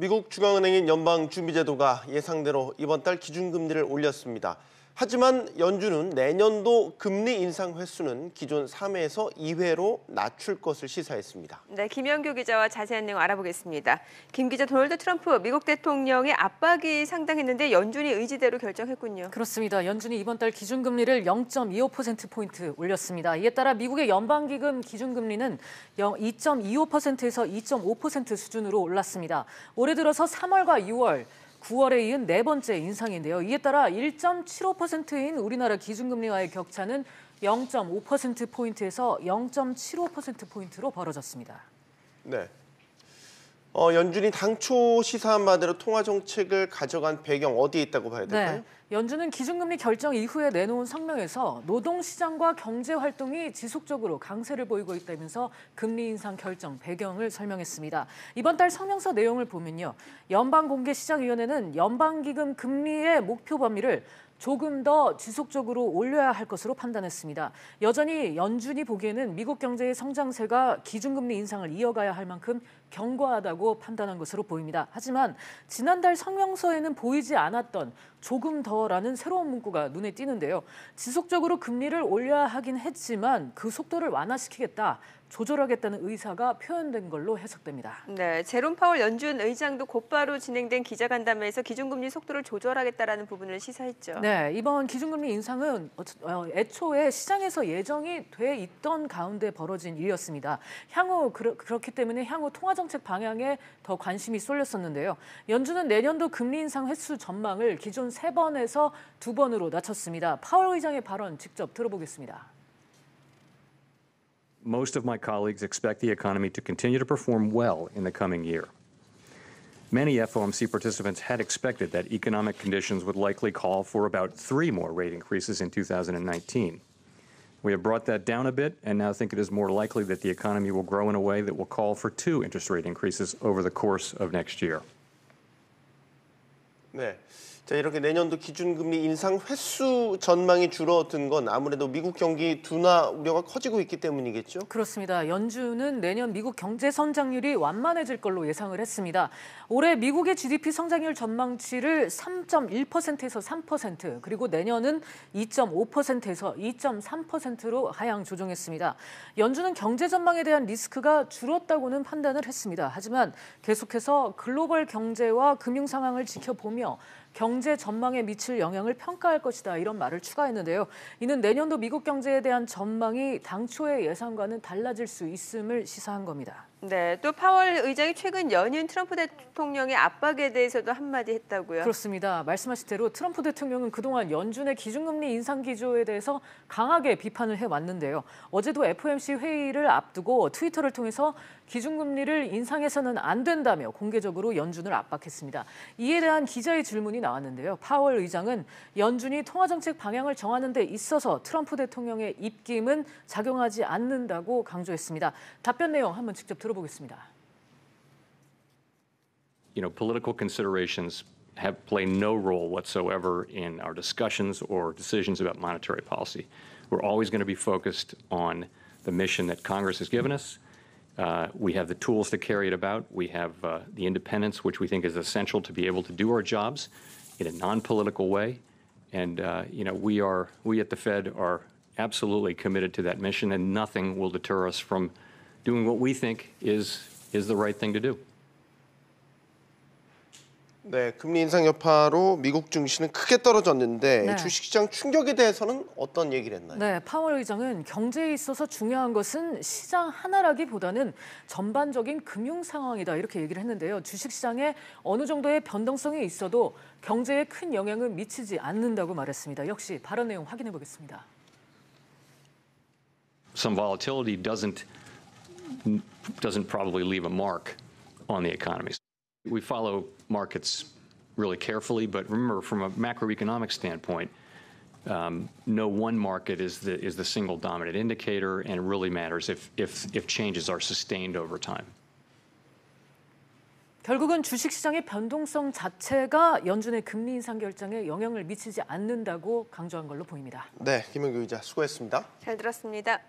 미국 중앙은행인 연방준비제도가 예상대로 이번 달 기준금리를 올렸습니다. 하지만 연준은 내년도 금리 인상 횟수는 기존 3회에서 2회로 낮출 것을 시사했습니다. 네, 김영규 기자와 자세한 내용 알아보겠습니다. 김 기자, 도널드 트럼프 미국 대통령의 압박이 상당했는데 연준이 의지대로 결정했군요. 그렇습니다. 연준이 이번 달 기준금리를 0.25%포인트 올렸습니다. 이에 따라 미국의 연방기금 기준금리는 2.25%에서 2.5% 수준으로 올랐습니다. 올해 들어서 3월과 6월, 9월에 이은 네 번째 인상인데요. 이에 따라 1.75%인 우리나라 기준금리와의 격차는 0.5%포인트에서 0.75%포인트로 벌어졌습니다. 네. 연준이 당초 시사한 바대로 통화 정책을 가져간 배경 어디에 있다고 봐야 될까요? 네. 연준은 기준금리 결정 이후에 내놓은 성명에서 노동시장과 경제활동이 지속적으로 강세를 보이고 있다면서 금리 인상 결정 배경을 설명했습니다. 이번 달 성명서 내용을 보면요. 연방공개시장위원회는 연방기금 금리의 목표 범위를 조금 더 지속적으로 올려야 할 것으로 판단했습니다. 여전히 연준이 보기에는 미국 경제의 성장세가 기준금리 인상을 이어가야 할 만큼 견고하다고 판단한 것으로 보입니다. 하지만 지난달 성명서에는 보이지 않았던 조금 더라는 새로운 문구가 눈에 띄는데요. 지속적으로 금리를 올려야 하긴 했지만 그 속도를 완화시키겠다, 조절하겠다는 의사가 표현된 걸로 해석됩니다. 네, 제롬 파월 연준 의장도 곧바로 진행된 기자간담회에서 기준금리 속도를 조절하겠다라는 부분을 시사했죠. 네, 이번 기준금리 인상은 애초에 시장에서 예정이 돼 있던 가운데 벌어진 일이었습니다. 향후 그렇기 때문에 향후 통화정책 방향에 더 관심이 쏠렸었는데요. 연준은 내년도 금리 인상 횟수 전망을 기존 3번에서 2번으로 낮췄습니다. 파월 의장의 발언 직접 들어보겠습니다. Most of my colleagues expect the economy to continue to perform well in the coming year. Many FOMC participants had expected that economic conditions would likely call for about 3 more rate increases in 2019. We have brought that down a bit and now think it is more likely that the economy will grow in a way that will call for 2 interest rate increases over the course of next year. 네. 자, 이렇게 내년도 기준금리 인상 횟수 전망이 줄어든 건 아무래도 미국 경기 둔화 우려가 커지고 있기 때문이겠죠? 그렇습니다. 연준은 내년 미국 경제 성장률이 완만해질 걸로 예상을 했습니다. 올해 미국의 GDP 성장률 전망치를 3.1%에서 3%, 그리고 내년은 2.5%에서 2.3%로 하향 조정했습니다. 연준은 경제 전망에 대한 리스크가 줄었다고는 판단을 했습니다. 하지만 계속해서 글로벌 경제와 금융 상황을 지켜보며 경제 전망에 미칠 영향을 평가할 것이다, 이런 말을 추가했는데요. 이는 내년도 미국 경제에 대한 전망이 당초의 예상과는 달라질 수 있음을 시사한 겁니다. 네, 또 파월 의장이 최근 연이은 트럼프 대통령의 압박에 대해서도 한마디 했다고요? 그렇습니다. 말씀하신 대로 트럼프 대통령은 그동안 연준의 기준금리 인상 기조에 대해서 강하게 비판을 해왔는데요. 어제도 FOMC 회의를 앞두고 트위터를 통해서 기준금리를 인상해서는 안 된다며 공개적으로 연준을 압박했습니다. 이에 대한 기자의 질문이 나왔는데요. 파월 의장은 연준이 통화정책 방향을 정하는 데 있어서 트럼프 대통령의 입김은 작용하지 않는다고 강조했습니다. 답변 내용 한번 직접 들어보겠습니다. Political considerations play no role whatsoever in our discussions or decisions about monetary policy. We're always going to be focused on the mission that Congress has given us. We have the tools to carry it about. We have the independence, which we think is essential to be able to do our jobs in a non-political way. And we at the Fed are absolutely committed to that mission, and nothing will deter us from doing what we think is the right thing to do. 네, 금리 인상 여파로 미국 증시는 크게 떨어졌는데 네. 주식시장 충격에 대해서는 어떤 얘기를 했나요? 네, 파월 의장은 경제에 있어서 중요한 것은 시장 하나라기보다는 전반적인 금융 상황이다, 이렇게 얘기를 했는데요. 주식시장에 어느 정도의 변동성이 있어도 경제에 큰 영향은 미치지 않는다고 말했습니다. 역시 발언 내용 확인해 보겠습니다. Some volatility doesn't probably leave a mark on the economy. We follow markets really carefully, but remember, from a macroeconomic standpoint, no one market is the single dominant indicator, and it really matters if changes are sustained over time. 결국은 주식시장의 변동성 자체가 연준의 금리 인상 결정에 영향을 미치지 않는다고 강조한 걸로 보입니다. 네, 김영규 기자 수고했습니다. 잘 들었습니다.